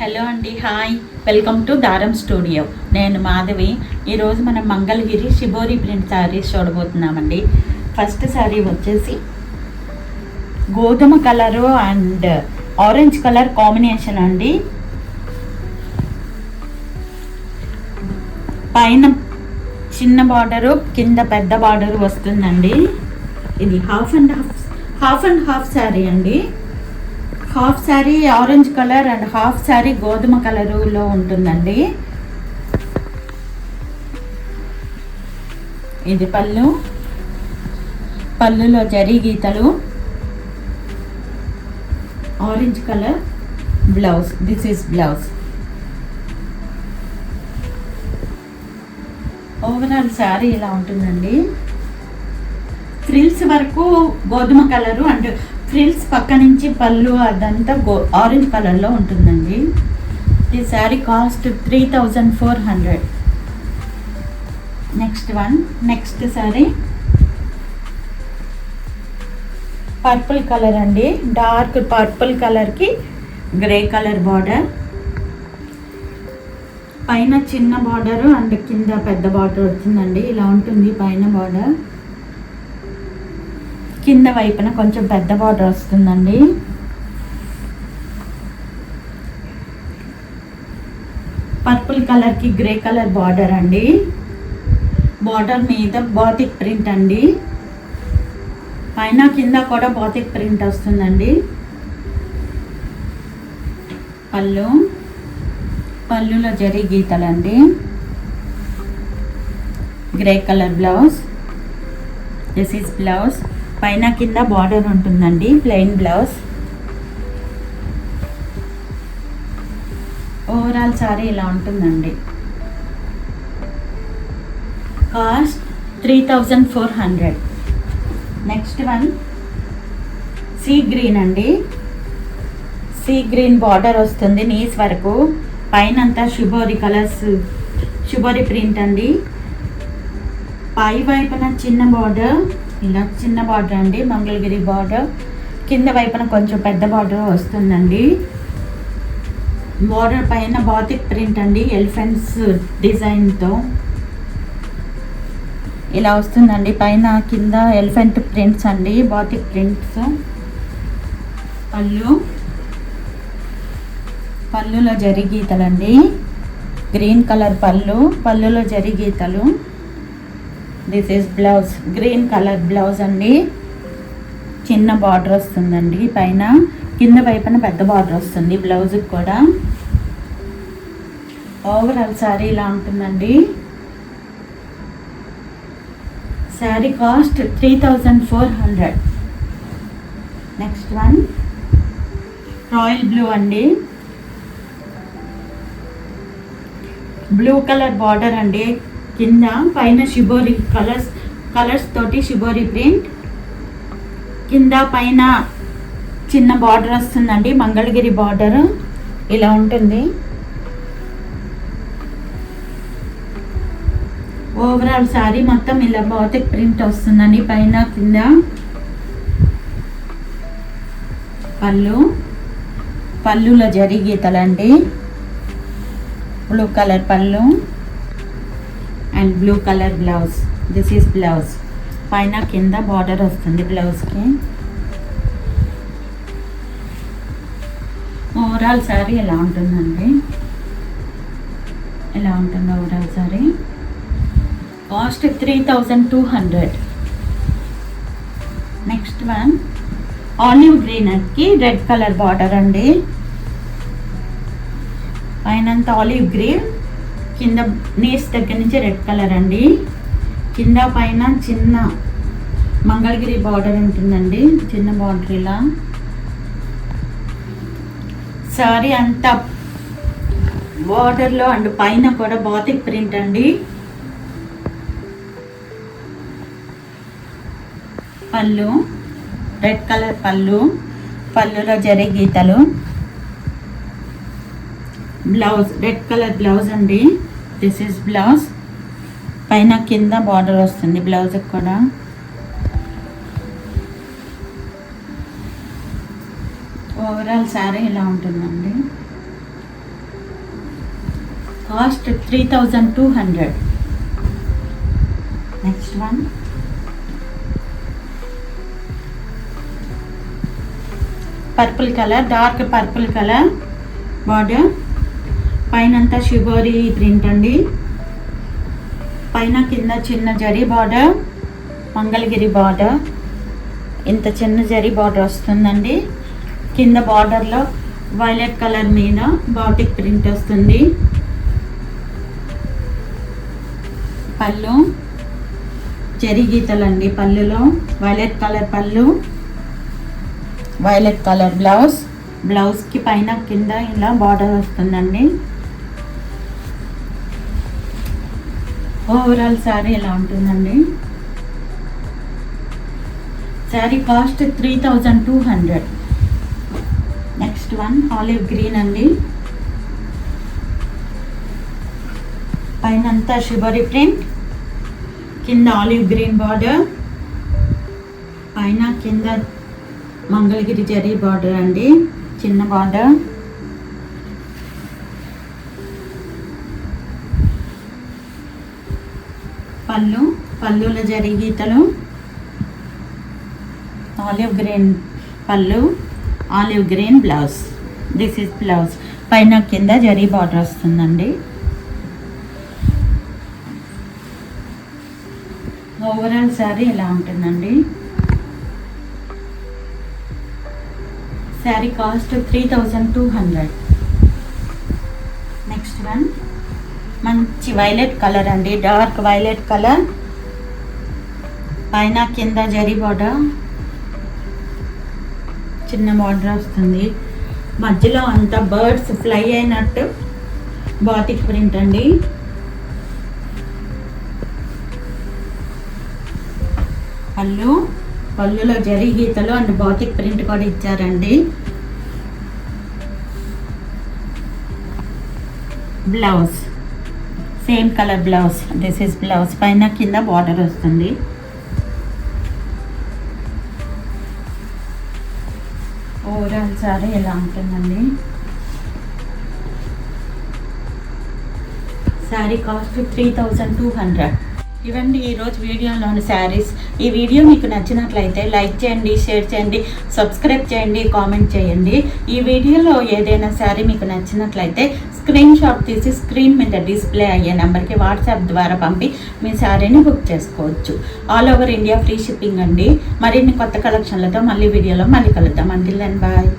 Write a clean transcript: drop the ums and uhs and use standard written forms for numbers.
Hello అండి, hi. Welcome to Dhaaram studio. నేను మాధవి. ఈరోజు మనం మంగళగిరి షిబోరి ప్రింట్ శారీస్ చూడబోతున్నామండి. ఫస్ట్ శారీ వచ్చేసి గోధుమ colour and orange colour combination అండి. పైన చిన్న బార్డరు, కింద పెద్ద బార్డరు వస్తుందండి. ఇది హాఫ్ అండ్ హాఫ్ శారీ అండి. Half sari orange colour and half sari గోధుమ కలరులో ఉంటుందండి. ఇది పళ్ళులో జరీ గీతలు, orange colour blouse. This is blouse. Overall saree ఇలా ఉంటుందండి. ఫ్రిల్స్ వరకు గోధుమ కలరు అండ్ ఫ్రిల్స్ పక్క నుంచి పళ్ళు అదంతా ఆరెంజ్ కలర్లో ఉంటుందండి. ఈ sari cost 3400. Next sari purple colour అండి. డార్క్ పర్పుల్ కలర్కి గ్రే కలర్ బార్డర్, పైన చిన్న బార్డరు అండ్ కింద పెద్ద బార్డర్ వచ్చిందండి. ఇలా ఉంటుంది పైన బార్డర్, కింద వైపున కొంచెం పెద్ద బార్డర్ వస్తుందండి. పర్పుల్ కలర్కి గ్రే కలర్ బార్డర్ అండి. బార్డర్ మీద బాతిక్ ప్రింట్ అండి. పైన కింద కూడా బాతిక్ ప్రింట్ వస్తుందండి. పళ్ళులో జరీ గీతలండి. Grey colour blouse. This is blouse. పైన కింద బార్డర్ ఉంటుందండి. Plain blouse. ఓవరాల్ సారీ ఇలా ఉంటుందండి. Cost 3400. Next one sea green అండి. సీ గ్రీన్ బార్డర్ వస్తుంది నీస్ వరకు. పైన అంతా షిబోరి ప్రింట్ అండి. పై వైపున చిన్న బార్డర్, ఇలా చిన్న బార్డర్ అండి, మంగళగిరి బార్డర్. కింద వైపున కొంచెం పెద్ద బార్డర్ వస్తుందండి. బార్డర్ పైన బాతిక్ ప్రింట్ అండి, ఎలిఫెంట్స్ డిజైన్తో ఇలా వస్తుందండి. పైన కింద ఎలిఫెంట్ ప్రింట్స్ అండి, బాతిక్ ప్రింట్స్. పళ్ళులో జరీ గీతలండి. గ్రీన్ కలర్ పళ్ళులో జరీ గీతలు. This is blouse. Green colour blouse అండి. చిన్న బార్డర్ వస్తుందండి పైన, కింద వైపున పెద్ద బార్డర్ వస్తుంది బ్లౌజ్కి కూడా. ఓవరాల్ శారీ ఇలా ఉంటుందండి. Sari cost 3400. Next one royal blue అండి. బ్లూ కలర్ బార్డర్ అండి. కింద పైన షిబోరి కలర్స్ తోటి షిబోరి ప్రింట్. కింద పైన చిన్న బార్డర్ వస్తుందండి, మంగళగిరి బార్డర్. ఇలా ఉంటుంది. ఓవరాల్ శారీ మొత్తం ఇలా బాతిక్ ప్రింట్ వస్తుందండి. పైన కింద పళ్ళులో జరీ గీతలండి. బ్లూ కలర్ పళ్ళు and blue colour blouse. This is blouse. పైన కింద బార్డర్ వస్తుంది బ్లౌజ్కి. ఓవరాల్ శారీ ఎలా ఉంటుందండి, ఎలా ఉంటుంది overall sari. Cost 3200. Next one olive గ్రీన్కి రెడ్ కలర్ బార్డర్ అండి. పైనంతా ఆలివ్ గ్రీన్, కింద నీస్ దగ్గర నుంచి రెడ్ కలర్ అండి. కింద పైన చిన్న మంగళగిరి బార్డర్ ఉంటుందండి, చిన్న బార్డర్. ఇలా సారీ అంతా బార్డర్లో అండ్ పైన కూడా బాతిక్ ప్రింట్ అండి. రెడ్ కలర్ పళ్ళులో జరీ గీతలు. బ్లౌజ్ రెడ్ కలర్ బ్లౌజ్ అండి. This is blouse. పైన కింద బార్డర్ వస్తుంది బ్లౌజ్కి కూడా. ఓవరాల్ శారీ ఇలా ఉంటుందండి. Cost 3200. Next one purple colour, dark purple colour border, పైనంతా షిబోరి ప్రింట్ అండి, పైన కింద చిన్న జరీ బార్డర్, మంగళగిరి బార్డర్, ఇంత చిన్న జరీ బార్డర్ వస్తుందండి. కింద బార్డర్లో వైలెట్ కలర్ మీద బాటిక్ ప్రింట్ వస్తుంది. పళ్ళు జరీ గీతలండి, పళ్ళులో వైలెట్ కలర్ పళ్ళు, వైలెట్ కలర్ బ్లౌజ్, బ్లౌజ్కి పైన కింద ఇలా బార్డర్ వస్తుందండి. ఓవరాల్ శారీ ఇలా ఉంటుందండి. Sari cost 3200. Next one olive green అండి, పైన అంతా షిబరి ప్రింట్, కింద ఆలివ్ గ్రీన్ బార్డర్, పైన కింద మంగళగిరి జరీ బార్డర్ అండి, చిన్న బార్డర్. పళ్ళుల జరీ గీతలు, ఆలివ్ గ్రీన్ పళ్ళు, olive green blouse. This is blouse, పైన కింద జరీ బార్డర్ వస్తుందండి. ఓవరాల్ శారీ ఇలా ఉంటుందండి. శారీ కాస్ట్ 3200. నెక్స్ట్ వన్ మంచి వైలెట్ కలర్ అండి, డార్క్ వైలెట్ కలర్, పైన కింద జరీ బార్డర్, చిన్న బార్డర్ వస్తుంది, మధ్యలో అంతా బర్డ్స్ ఫ్లై అయినట్టు బాటిక్ ప్రింట్ అండి. పళ్ళులో జరీ గీతలు అండ్ బాటిక్ ప్రింట్ కూడా ఇచ్చారండి. Blouse same colour blouse, this is blouse, పైన కింద బార్డర్ వస్తుంది. ఓవరాల్ సారీ ఎలా ఉంటుందండి. శారీ కాస్ట్ 3200. ఇవండి ఈరోజు వీడియోలోని శారీస్. ఈ వీడియో మీకు నచ్చినట్లయితే లైక్ చేయండి, షేర్ చేయండి, సబ్స్క్రైబ్ చేయండి, కామెంట్ చేయండి. ఈ వీడియోలో ఏదైనా శారీ మీకు నచ్చినట్లయితే స్క్రీన్ షాట్ తీసి స్క్రీన్ మీద డిస్ప్లే అయ్యే నెంబర్కి వాట్సాప్ ద్వారా పంపి మీ శారీని బుక్ చేసుకోవచ్చు. All over India free shipping అండి. మరిన్ని కొత్త కలెక్షన్లతో మళ్ళీ వీడియోలో మళ్ళీ కలుద్దాం. Until then bye.